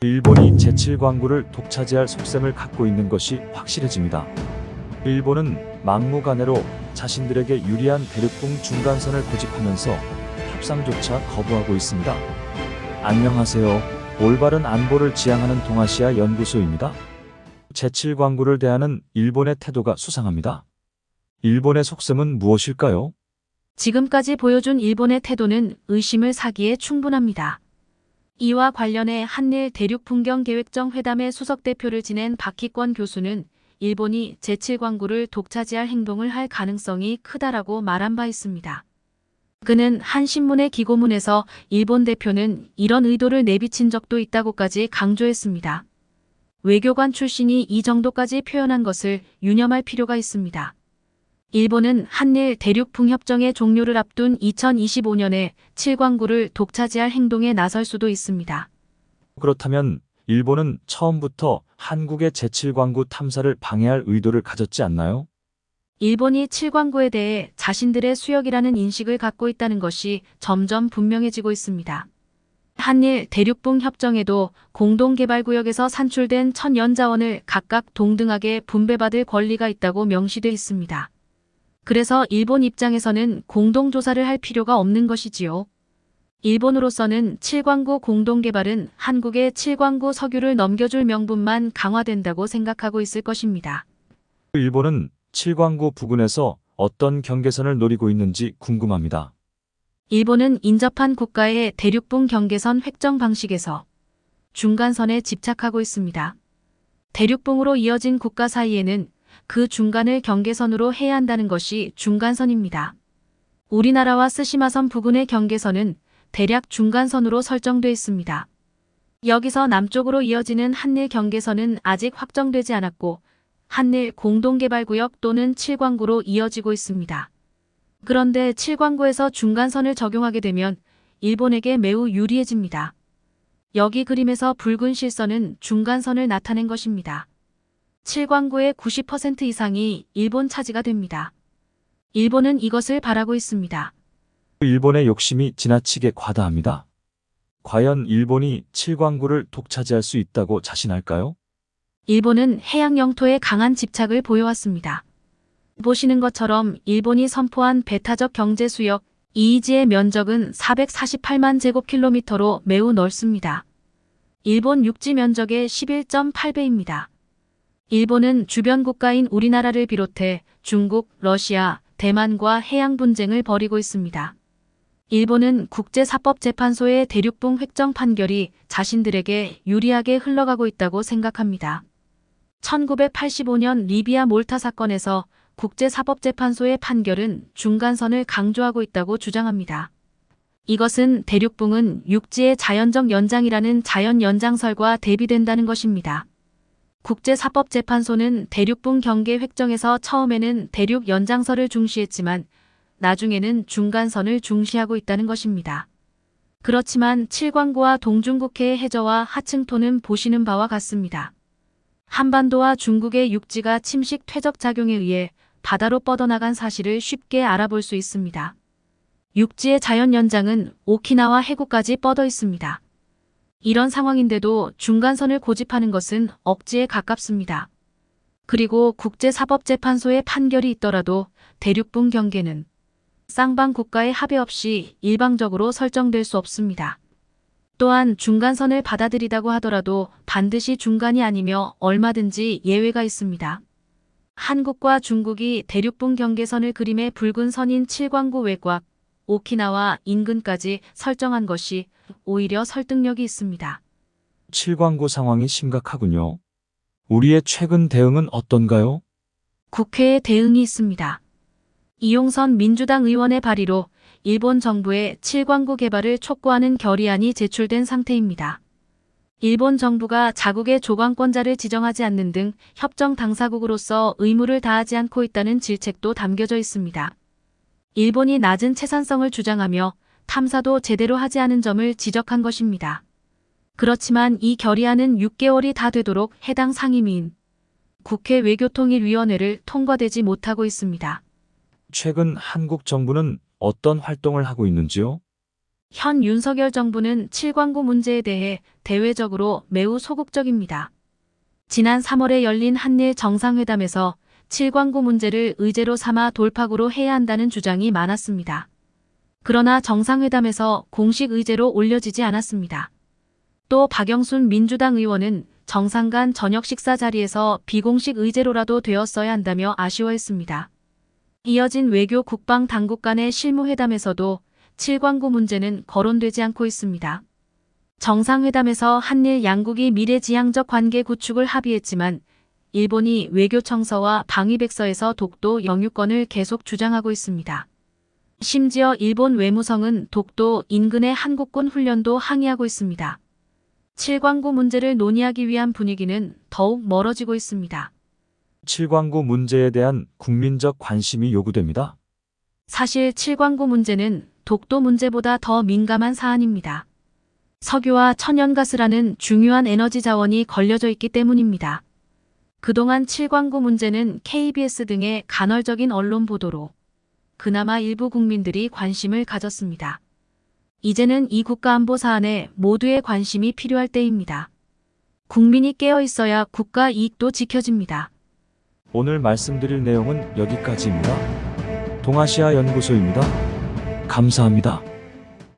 일본이 제7광구를 독차지할 속셈을 갖고 있는 것이 확실해집니다. 일본은 막무가내로 자신들에게 유리한 대륙붕 중간선을 고집하면서 협상조차 거부하고 있습니다. 안녕하세요. 올바른 안보를 지향하는 동아시아 연구소입니다. 제7광구를 대하는 일본의 태도가 수상합니다. 일본의 속셈은 무엇일까요? 지금까지 보여준 일본의 태도는 의심을 사기에 충분합니다. 이와 관련해 한일 대륙풍경계획정 회담의 수석대표를 지낸 박희권 교수는 일본이 제7광구를 독차지할 행동을 할 가능성이 크다라고 말한 바 있습니다. 그는 한 신문의 기고문에서 일본 대표는 이런 의도를 내비친 적도 있다고까지 강조했습니다. 외교관 출신이 이 정도까지 표현한 것을 유념할 필요가 있습니다. 일본은 한일 대륙풍협정의 종료를 앞둔 2025년에 7광구를 독차지할 행동에 나설 수도 있습니다. 그렇다면 일본은 처음부터 한국의 제7광구 탐사를 방해할 의도를 가졌지 않나요? 일본이 7광구에 대해 자신들의 수역이라는 인식을 갖고 있다는 것이 점점 분명해지고 있습니다. 한일 대륙풍협정에도 공동개발구역에서 산출된 천연자원을 각각 동등하게 분배받을 권리가 있다고 명시돼 있습니다. 그래서 일본 입장에서는 공동조사를 할 필요가 없는 것이지요. 일본으로서는 7광구 공동개발은 한국의 7광구 석유를 넘겨줄 명분만 강화된다고 생각하고 있을 것입니다. 일본은 7광구 부근에서 어떤 경계선을 노리고 있는지 궁금합니다. 일본은 인접한 국가의 대륙붕 경계선 획정 방식에서 중간선에 집착하고 있습니다. 대륙붕으로 이어진 국가 사이에는 그 중간을 경계선으로 해야 한다는 것이 중간선입니다. 우리나라와 스시마섬 부근의 경계선은 대략 중간선으로 설정돼 있습니다. 여기서 남쪽으로 이어지는 한일 경계선은 아직 확정되지 않았고 한일 공동개발구역 또는 7광구로 이어지고 있습니다. 그런데 7광구에서 중간선을 적용하게 되면 일본에게 매우 유리해집니다. 여기 그림에서 붉은 실선은 중간선을 나타낸 것입니다. 7광구의 90% 이상이 일본 차지가 됩니다. 일본은 이것을 바라고 있습니다. 일본의 욕심이 지나치게 과다합니다. 과연 일본이 7광구를 독차지할 수 있다고 자신할까요? 일본은 해양 영토에 강한 집착을 보여왔습니다. 보시는 것처럼 일본이 선포한 배타적 경제수역 EEZ의 면적은 448만 제곱킬로미터로 매우 넓습니다. 일본 육지 면적의 11.8배입니다. 일본은 주변 국가인 우리나라를 비롯해 중국, 러시아, 대만과 해양 분쟁을 벌이고 있습니다. 일본은 국제사법재판소의 대륙붕 획정 판결이 자신들에게 유리하게 흘러가고 있다고 생각합니다. 1985년 리비아 몰타 사건에서 국제사법재판소의 판결은 중간선을 강조하고 있다고 주장합니다. 이것은 대륙붕은 육지의 자연적 연장이라는 자연 연장설과 대비된다는 것입니다. 국제사법재판소는 대륙붕 경계 획정에서 처음에는 대륙 연장설을 중시했지만 나중에는 중간선을 중시하고 있다는 것입니다. 그렇지만 7광구와 동중국해의 해저와 하층토는 보시는 바와 같습니다. 한반도와 중국의 육지가 침식 퇴적 작용에 의해 바다로 뻗어나간 사실을 쉽게 알아볼 수 있습니다. 육지의 자연 연장은 오키나와 해구까지 뻗어 있습니다. 이런 상황인데도 중간선을 고집하는 것은 억지에 가깝습니다. 그리고 국제사법재판소의 판결이 있더라도 대륙붕 경계는 쌍방 국가의 합의 없이 일방적으로 설정될 수 없습니다. 또한 중간선을 받아들이다고 하더라도 반드시 중간이 아니며 얼마든지 예외가 있습니다. 한국과 중국이 대륙붕 경계선을 그림의 붉은 선인 7광구 외곽, 오키나와 인근까지 설정한 것이 오히려 설득력이 있습니다. 7광구 상황이 심각하군요. 우리의 최근 대응은 어떤가요? 국회에 대응이 있습니다. 이용선 민주당 의원의 발의로 일본 정부의 7광구 개발을 촉구하는 결의안이 제출된 상태입니다. 일본 정부가 자국의 조광권자를 지정하지 않는 등 협정 당사국으로서 의무를 다하지 않고 있다는 질책도 담겨져 있습니다. 일본이 낮은 채산성을 주장하며 탐사도 제대로 하지 않은 점을 지적한 것입니다. 그렇지만 이 결의안은 6개월이 다 되도록 해당 상임위인 국회 외교통일위원회를 통과되지 못하고 있습니다. 최근 한국 정부는 어떤 활동을 하고 있는지요? 현 윤석열 정부는 칠광구 문제에 대해 대외적으로 매우 소극적입니다. 지난 3월에 열린 한일 정상회담에서 칠광구 문제를 의제로 삼아 돌파구로 해야 한다는 주장이 많았습니다. 그러나 정상회담에서 공식 의제로 올려지지 않았습니다. 또 박영순 민주당 의원은 정상 간 저녁 식사 자리에서 비공식 의제로라도 되었어야 한다며 아쉬워했습니다. 이어진 외교 국방 당국 간의 실무회담에서도 칠광구 문제는 거론되지 않고 있습니다. 정상회담에서 한일 양국이 미래지향적 관계 구축을 합의했지만 일본이 외교청서와 방위백서에서 독도 영유권을 계속 주장하고 있습니다. 심지어 일본 외무성은 독도 인근의 한국군 훈련도 항의하고 있습니다. 칠광구 문제를 논의하기 위한 분위기는 더욱 멀어지고 있습니다. 칠광구 문제에 대한 국민적 관심이 요구됩니다. 사실 칠광구 문제는 독도 문제보다 더 민감한 사안입니다. 석유와 천연가스라는 중요한 에너지 자원이 걸려져 있기 때문입니다. 그동안 칠광구 문제는 KBS 등의 간헐적인 언론 보도로 그나마 일부 국민들이 관심을 가졌습니다. 이제는 이 국가안보 사안에 모두의 관심이 필요할 때입니다. 국민이 깨어 있어야 국가 이익도 지켜집니다. 오늘 말씀드릴 내용은 여기까지입니다. 동아시아 연구소입니다. 감사합니다.